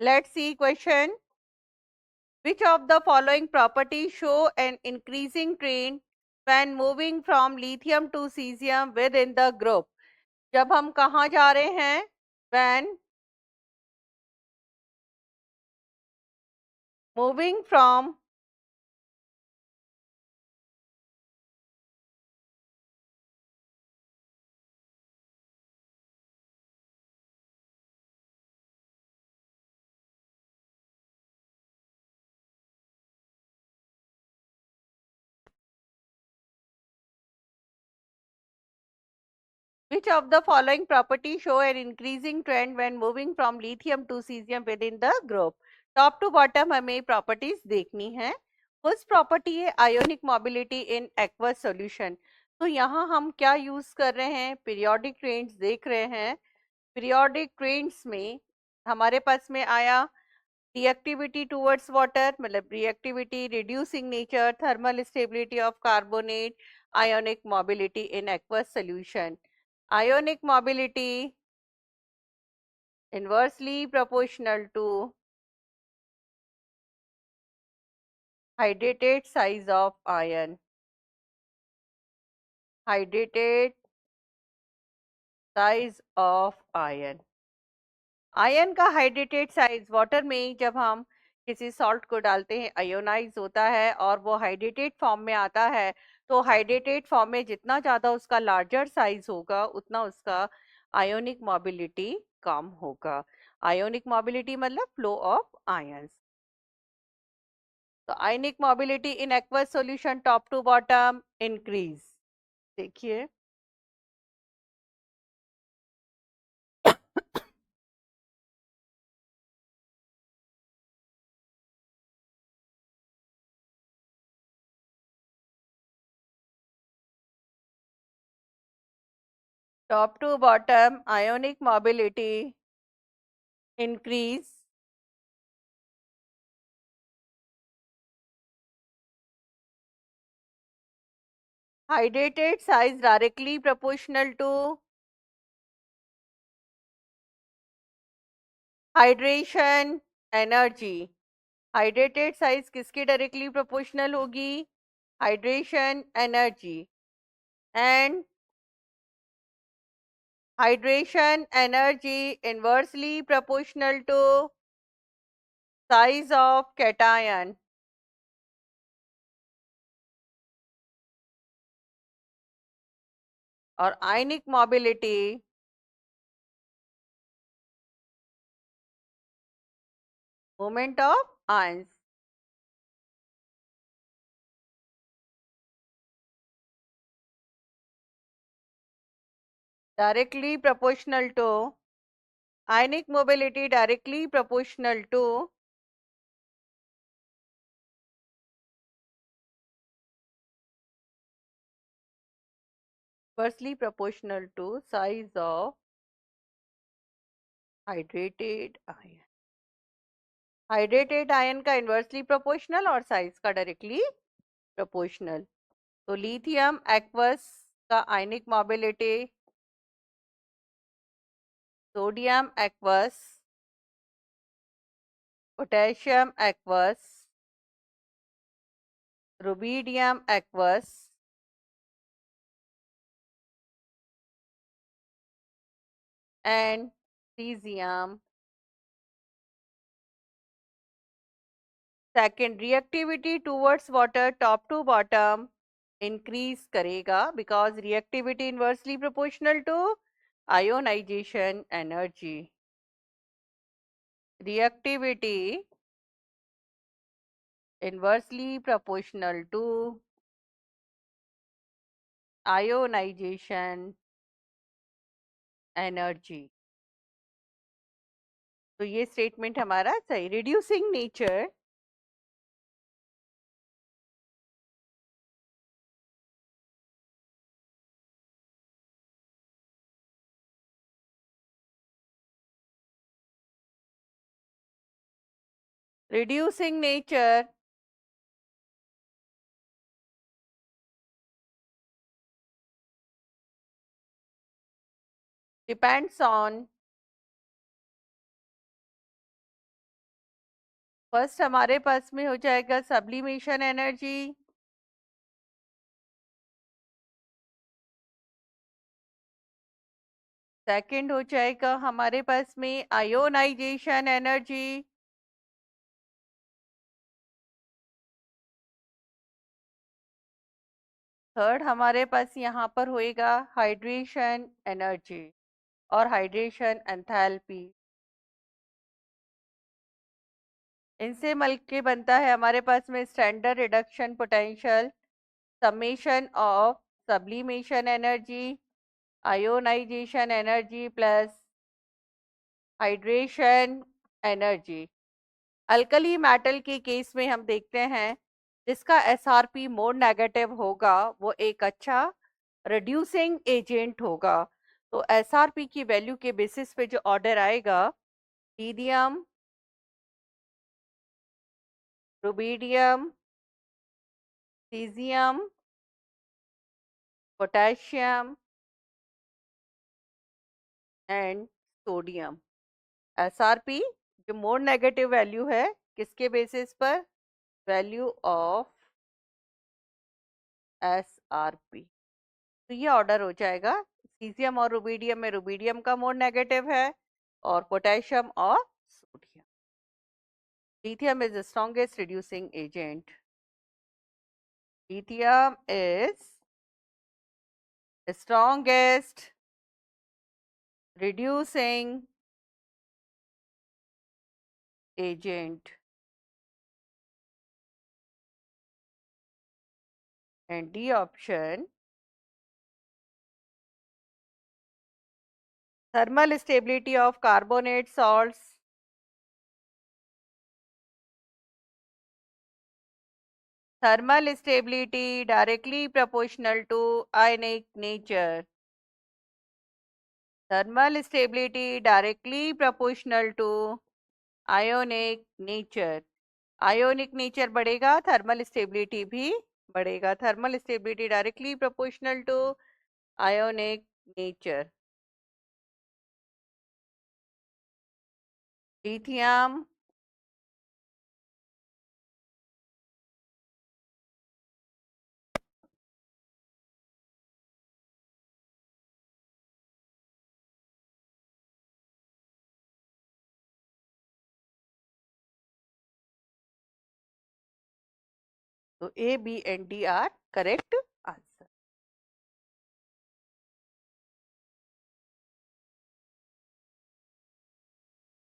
Let's see question. Which of the following properties show an increasing trend when moving from lithium to cesium within the group? जब हम कहाँ जा रहे हैं? When moving from which of the following properties show an increasing trend when moving from lithium to cesium within the group? Top to bottom हमें properties देखनी है. First property है ionic mobility in aqueous solution. तो यहाँ हम क्या use कर रहे हैं? पीरियोडिक ट्रेंड्स देख रहे हैं. पीरियोडिक ट्रेंड्स में हमारे पास में आया रिएक्टिविटी टूवर्ड्स वाटर, मतलब reactivity, reducing nature, thermal stability of carbonate, ionic mobility in aqueous solution. Ionic mobility inversely proportional to hydrated size of ion. Hydrated size of ion. Ion का hydrated size water में जब हम किसी salt को डालते हैं ionise होता है और वो हाइड्रेटेड फॉर्म में आता है. तो हाइड्रेटेड फॉर्म में जितना ज़्यादा उसका लार्जर साइज होगा उतना उसका आयोनिक मोबिलिटी कम होगा. आयोनिक मोबिलिटी मतलब फ्लो ऑफ आयंस. तो ionic mobility in aqueous solution top to bottom increase. देखिए top to bottom ionic mobility increase. Hydrated size directly proportional to hydration energy. Hydrated size किसकी directly proportional होगी? Hydration energy. And hydration energy inversely proportional to size of cation. और ionic mobility movement of ions. Directly proportional to ionic mobility directly proportional to inversely proportional to size of hydrated ion. Hydrated ion का inversely proportional और size का directly proportional. तो lithium aqueous का ionic mobility, sodium aqueous, potassium aqueous, rubidium aqueous and caesium. Second, reactivity towards water top to bottom increase करेगा because reactivity inversely proportional to ionisation energy. Reactivity inversely proportional to ionization energy. तो ये statement हमारा सही. Reducing nature reducing nature depends on first हमारे पास में हो जाएगा सब्लिमेशन एनर्जी, सेकंड हो जाएगा हमारे पास में आयोनाइजेशन एनर्जी, थर्ड हमारे पास यहाँ पर होएगा हाइड्रेशन एनर्जी और हाइड्रेशन एंथैल्पी। इनसे मिलके बनता है हमारे पास में standard reduction potential, summation of sublimation energy, ionisation energy plus hydration energy. Alkali metal के केस में हम देखते हैं जिसका एसआरपी मोर नेगेटिव होगा वो एक अच्छा रिड्यूसिंग एजेंट होगा। तो एसआरपी की वैल्यू के बेसिस पे जो ऑर्डर आएगा, lithium, rubidium, caesium, potassium and sodium. SRP जो मोर नेगेटिव वैल्यू है किसके बेसिस पर, वैल्यू ऑफ एसआरपी। तो ये ऑर्डर हो जाएगा, सीजियम और रुबिडियम में रुबिडियम का मोड नेगेटिव है और पोटेशियम और sodium. Lithium is the strongest reducing agent, lithium is strongest reducing agent and D option, thermal stability of carbonate salts, thermal stability directly proportional to ionic nature, thermal stability directly proportional to ionic nature। Ionic nature बढ़ेगा thermal stability भी बढ़ेगा, thermal stability directly proportional to ionic nature. Lithium तो A B and D are correct